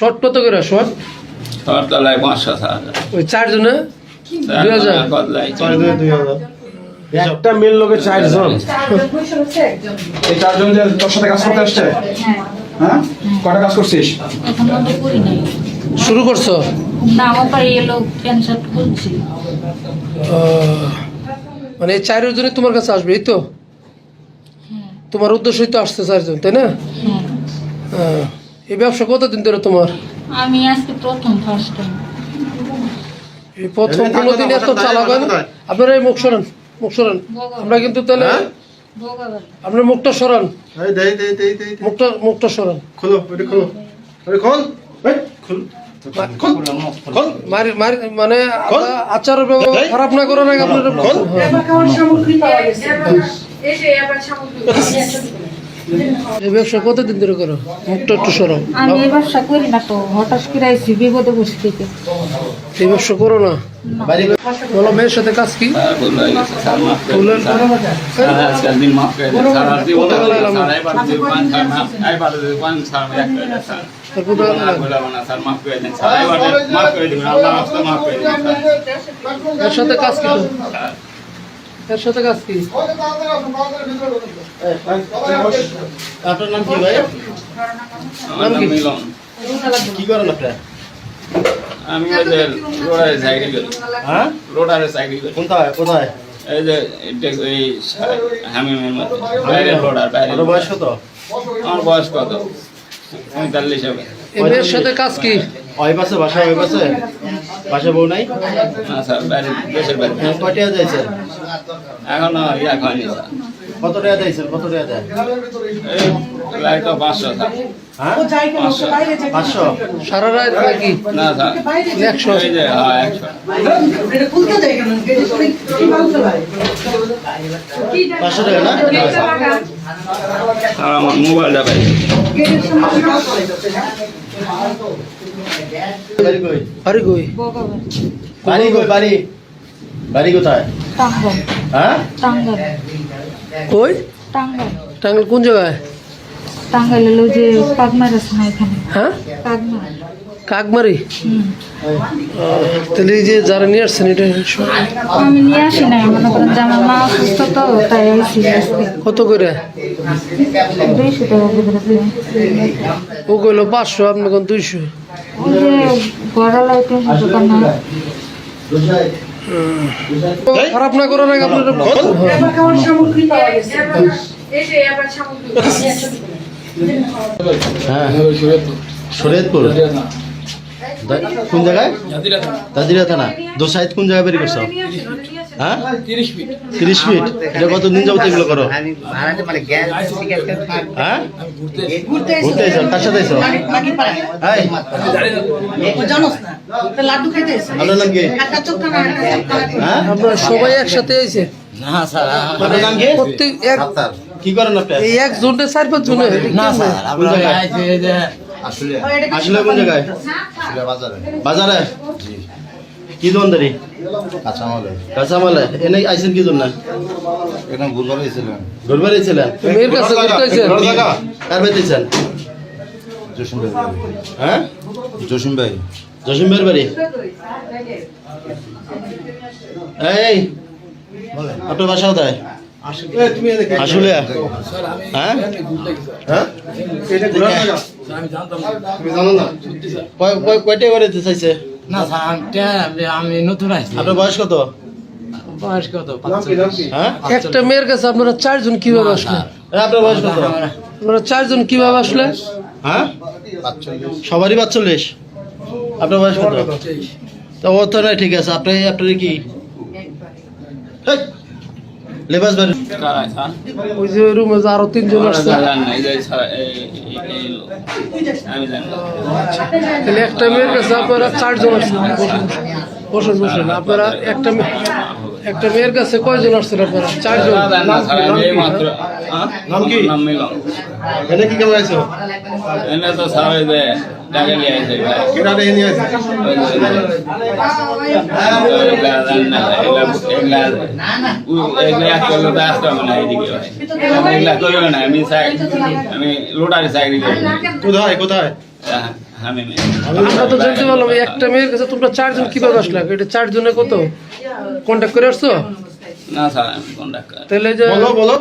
Short কত করে short? Short তলায় 500 টাকা। ওই 4 জনে 2000 একটা মেল লোকে 4 জন। এই 4 জন যে তোর সাথে কাজ করতে আসছে? হ্যাঁ, কয়টা কাজ করছিস? এখনো তো করি নাই। শুরু করছো? না, আমার এলো প্যান্ট শার্ট করছি। মানে এই 4 জনে তোমার কাছে আসবে এই তো? তোমার উদ্দেশ্যই তো আসছে 4 জন, তাই না? হ্যাঁ, এই ব্যবসা কতদিন ধরে তোমার? আমি আজকে প্রথম ফার্স্ট টাইম। এই প্রথম কোনোদিন এত চালাক হয় না? আপনারা এই মুখ সরান, মুখ সরান। আমরা কিন্তু তাহলে ভোগাবাড়ি। আপনার মুখটা সরান, এই দে মুখটা সরান। খোলো, ওটা খোলো। আরে খোল, এই খোল। খোল, খোল। মারি মারি মানে আচার ব্যবহার খারাপ না করার আগে আপনারা এই ব্যবসা কতদিন ধরে করো? মুখটা একটু সরাও। আমি এই ব্যবসা করি না তো, হঠাৎ করে আইছি বিপদে বসে থেকে। এই ব্যবসা করো না? বলো মেয়ের সাথে কাজ কি? বললেন আজকাল দিন মাফ করে দেন স্যার। আর জীবন সারাইবার জীবন আইবার জীবন স্যার একটা স্যার। স্যার মাফ করে দেন স্যার। আইবার মাফ করে দিবেন, আল্লাহ রাস্তা মাফ করে দিবেন স্যার। এর সাথে কাজ কি তো? এর সাথে কাজ কি? আপনার নাম কি ভাই? আমার নাম মিলন। কি করেন আপনি? আমি ওই যে রোডারে সাইকেল করি। হ্যাঁ? রোডারে সাইকেল করি। কোথায় কোথায়? এই যে এই হামিমের মধ্যে বাইরে রোডার বাইরে। আপনার বয়স কত? আমার বয়স কত? 45 হবে। এই মেয়ের সাথে কাজ কি? ওই পাশে বাসা, ওই পাশে বাসা বউ নাই? না স্যার, বাইরে দেশের বাইরে। কয় টাকা দিয়েছেন? এখনো ইয়া খায়নি স্যার। কত টাকা দিয়েছেন? কত টাকা দেয়? এই লাইট তো 500 স্যার। হ্যাঁ, 500। 500? সারা রাত নাকি? না স্যার, 100? এই যে হ্যাঁ 100। 500 টাকা না? স্যার আমার মোবাইলটা পাই। বাড়ি কই? আরে কই? ভোগাবাড়ি। বাড়ি কই? বাড়ি বাড়ি কোথায়? টাঙ্গাইল। হ্যাঁ, টাঙ্গাইল। কই? টাঙ্গাইল। টাঙ্গাইল কোন জায়গায়? টাঙ্গাইল হলো যে পাগমার আছে না এখানে। হ্যাঁ, পাগমা। কাকমারি। তাহলে এই যে যারা নিয়ে আসছেন এটা আমি নিয়ে আসি নাই, মনে করেন যে আমার মা অসুস্থ তো, তাই আইসি আজকে। কত করে? 200 টাকা করে। ও কইলো 500, আপনি কোন 200? ওই যে বড়লাই 300 টাকা না। খারাপ না করার আগে আপনারা হ্যাঁ, শরীয়তপুর। কোন জায়গায়? দাদিরা থানা। দোসাইদ কোন জায়গায় বেরিয়ে করছো? হ্যাঁ, 30 ফিট। এটা কতদিন যাবত এগুলো করো? হ্যাঁ, ঘুরতে এসো? কার সাথে এসো? এই, আপনার নাম কি? হ্যাঁ, আপনারা সবাই একসাথে আইছে? আপনার নাম কি? প্রত্যেক এক কি করেন আপনি? এই এক জনে 4-5 জনে? কোন জায়গায়? আসলে কোন জায়গায়? বাজারে। কি দোকানদারি? কাঁচামালে। এনে আইছেন কি জন্য? ঘুরবার ছিলেন? মেয়ের কাছে ঘুরতে আইছেন? কার বাড়ি দিয়েছেন? হ্যাঁ, জসিম ভাই। জসিম ভাইয়ের বাড়ি। এই, আপনার বাসা কোথায়? আসলে হ্যাঁ, হ্যাঁ, কয়টা করে দিতে চাইছে? না স্যার, আমি নতুন আসছি। আপনার বয়স কত? বয়স কত? হ্যাঁ, একটা মেয়ের কাছে আপনারা 4 জন কিভাবে আসলেন? আপনার বয়স কত? আপনারা 4 জন কিভাবে আসলেন? হ্যাঁ, সবারই 45। আপনার বয়স কত? তো ও তো নাই, ঠিক আছে। আপনার কি লেবাস বাড়ি? কারাই স্যার। ওই যে রুমে যে আরো 3 জন আসছে, জানেন না, এই যে স্যার আমি জানি না। তাহলে একটা মেয়ের কাছে আপনারা 4 জন আসছেন। বসেন বসেন। আপনারা একটা মেয়ের কাছে কয়জন আসছেন আপনারা? 4 জন। জানেন না স্যার, আমি এই মাত্র। নাম কি? নাম মিলন। এনে কি কেমন আছো? এনে তো স্যার ওই যে টাকা নিয়ে আসে ভাই। কেটা নিয়ে নিয়ে আছে? আমি লোটারি চাকরি করি। কোথায় কোথায়? আমি আমরা তো জানতে পারলাম এই একটা মেয়ের কাছে তোমরা 4 জন কিভাবে আসলে এটা 4 জনে কত কন্ট্যাক্ট করে আসছো না স্যার আমি কন্ডাক্টর তাহলে যে বলো বলো